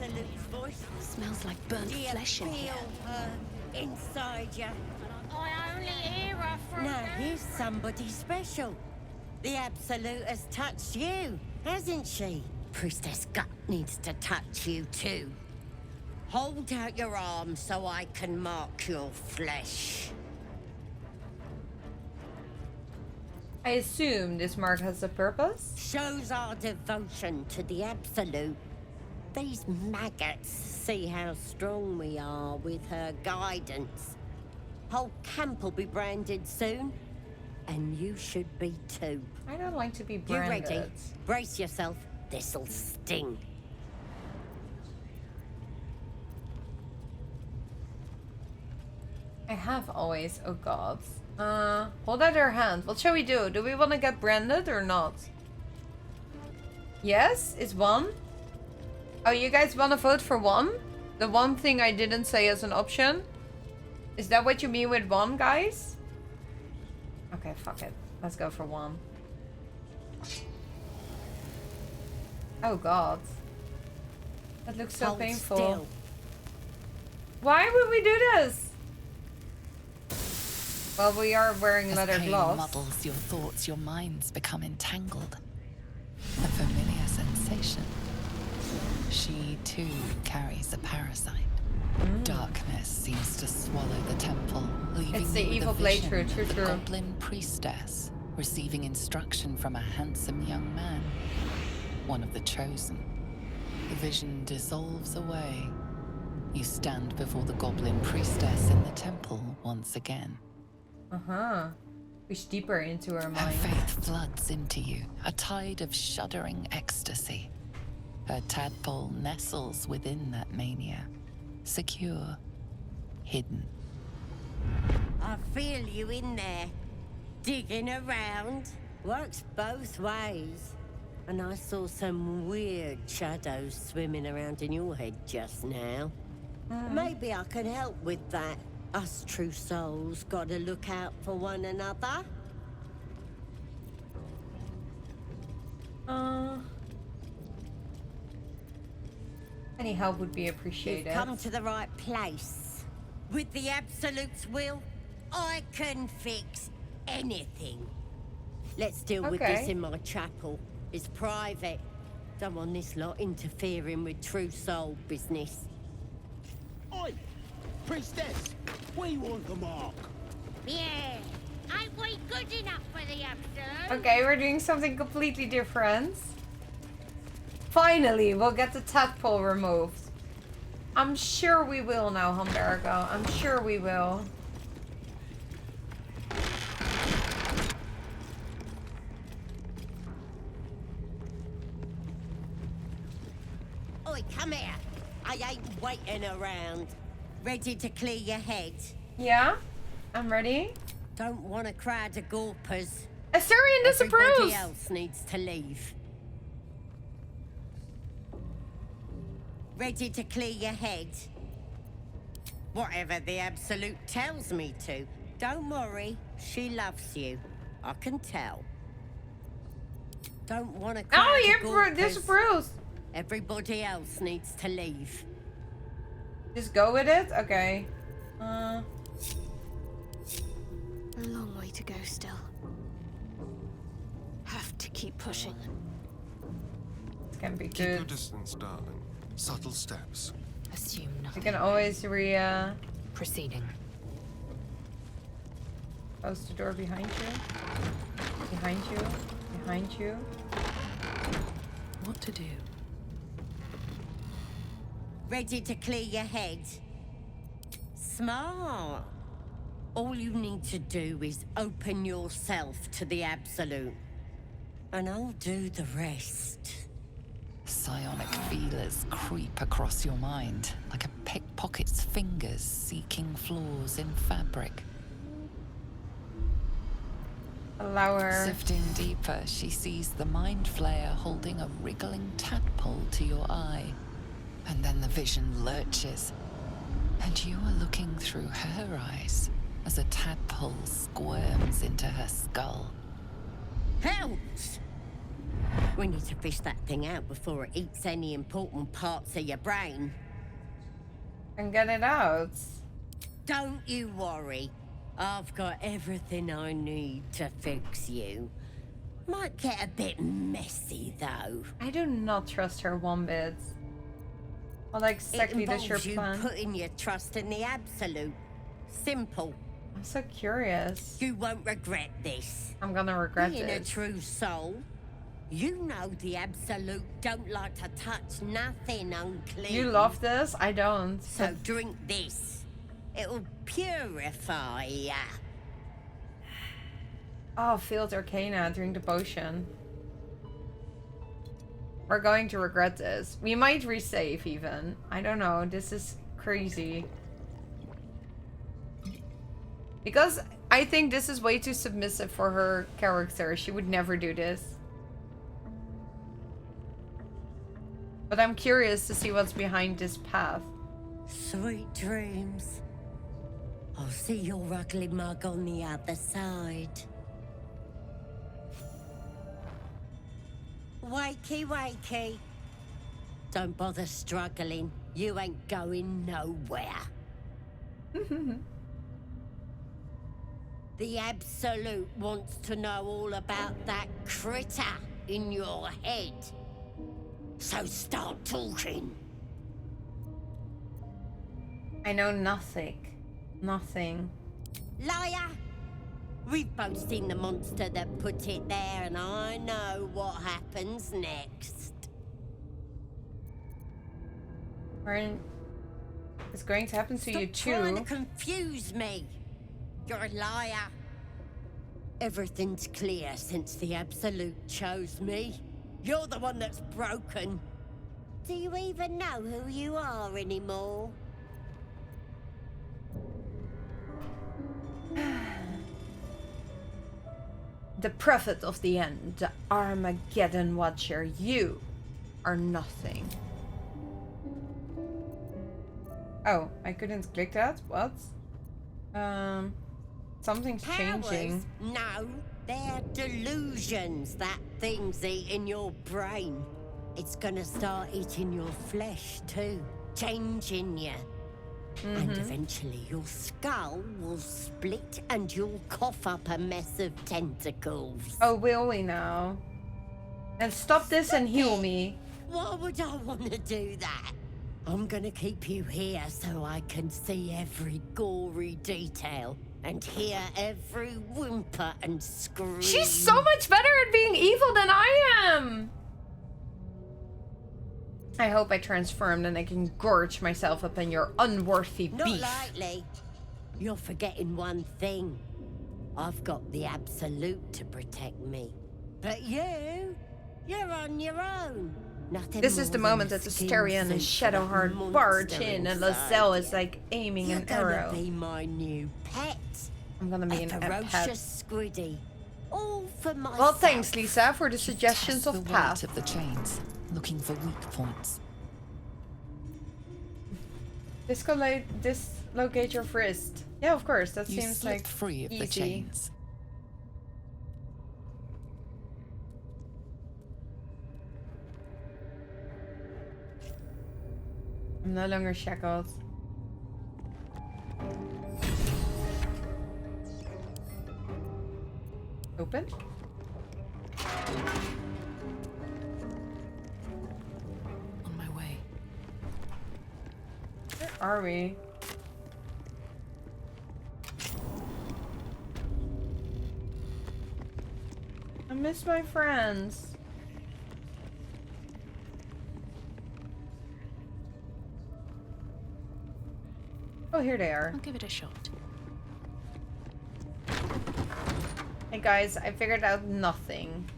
Absolute's voice? Smells like burnt Do you flesh in here. feel her inside you? I only hear her from Now here's somebody special. The Absolute has touched you, hasn't she? Priestess Gut needs to touch you too. Hold out your arm so I can mark your flesh. I assume this mark has a purpose? Shows our devotion to the Absolute. These maggots see how strong we are with her guidance. Whole camp will be branded soon, and you should be too. I don't like to be You branded. ready? Brace yourself. This'll sting. I have always. Oh god. Hold out your hand. What shall we do? Do we want to get branded or not? Yes? It's one? Oh, you guys want to vote for one? The one thing I didn't say as an option? Is that what you mean with one, guys? Okay, fuck it. Let's go for one. Oh god. That looks so Hold painful. still. Why would we do this? Well, we are wearing As leather pain gloves. muddles your thoughts, your minds become entangled. A familiar sensation. She too carries a parasite. Darkness seems to swallow the temple, leaving It's the you with evil a blade, vision true, of the true. goblin priestess receiving instruction from a handsome young man, one of the chosen. The vision dissolves away. You stand before the goblin priestess in the temple once again. Uh-huh. Push deeper into her Her mind. faith floods into you, a tide of shuddering ecstasy. Her tadpole nestles within that mania, secure, hidden. I feel you in there. Digging around. Works both ways. And I saw some weird shadows swimming around in your head just now. Maybe I can help with that. Us true souls gotta look out for one another. Any help would be appreciated. You've come to the right place. With the Absolute's will, I can fix anything. Let's deal with this Okay. in my chapel. It's private. Don't want this lot interfering with true soul business. Oi! Priestess! We want the mark! Yeah. Ain't we good enough for the Absolute? Okay, we're doing something completely different. Finally, we'll get the tadpole removed. I'm sure we will now, Humbergo. I'm sure we will. Oi, come here. I ain't waiting around. Ready to clear your head? Yeah? I'm ready. Don't want a crowd of gawpers. Assyrian disapproves! Everybody else needs to leave. Ready to clear your head? Whatever the Absolute tells me to. Don't worry, she loves you. I can tell. Don't want a crowd Oh, of you gawpers. disapproves! Everybody else needs to leave. Just go with it? Okay. A long way to go still. Have to keep pushing. It's gonna be Keep your good. distance, darling. Subtle steps. Assume You nothing. can always Proceeding. close the door behind you. Behind you. Behind you. What to do? Ready to clear your head? Smart. All you need to do is open yourself to the Absolute. And I'll do the rest. Psionic feelers creep across your mind, like a pickpocket's fingers seeking flaws in fabric. Allow her. Sifting deeper, she sees the mind flayer holding a wriggling tadpole to your eye. And then the vision lurches, and you are looking through her eyes as a tadpole squirms into her skull. Helps! We need to fish that thing out before it eats any important parts of your brain. And get it out. Don't you worry. I've got everything I need to fix you. Might get a bit messy, though. I do not trust her one bit. What exactly does your It involves plan? you putting your trust in the absolute. Simple. I'm so curious. You won't regret this. I'm gonna regret Being a this. true soul, you know the absolute don't like to touch nothing unclean. You love this? I don't. So drink this. It'll purify ya. Oh, Field Arcana, drink the potion. We're going to regret this. We might resave even. I don't know. This is crazy. Because I think this is way too submissive for her character. She would never do this. But I'm curious to see what's behind this path. Sweet dreams. I'll see your ugly mug on the other side. Wakey, wakey. Don't bother struggling. You ain't going nowhere. The Absolute wants to know all about that critter in your head. So start talking. I know nothing. Nothing. Liar! We've both seen the monster that put it there, and I know what happens next. It's going to happen to you Stop trying to too. confuse me. You're a liar. Everything's clear since the Absolute chose me. You're the one that's broken. Do you even know who you are anymore? The prophet of the end, the Armageddon Watcher, you are nothing. Oh, I couldn't click that? What? Something's changing. Powers? No, they're delusions. That thing's eating your brain. It's gonna start eating your flesh too, changing you. And eventually your skull will split and you'll cough up a mess of tentacles. Oh, will we now? And stop this and heal me. Why would I want to do that? I'm gonna keep you here so I can see every gory detail and hear every whimper and scream. She's so much better at being evil than I am! I hope I transformed and I can gorge myself up in your unworthy Not beef. likely. You're forgetting one thing. I've got the Absolute to protect me. But you're on your own. Nothing This is the more moment than that a skin Astarion and suit Shadowheart monster barge in and inside Lazelle is you. like aiming You're an gonna arrow. be my new pet. I'm gonna be A an ferocious pet. squiddy. All for myself. Well, thanks, Lisa, for the suggestions Test of the weight path. of the chains, looking for weak points. Dislocate your wrist. Yeah, of course. That You seems slipped like free of the easy. chains. I'm no longer shackled. Open? On my way. Where are we? I miss my friends. Oh, here they are. I'll give it a shot. Hey guys, I figured out nothing.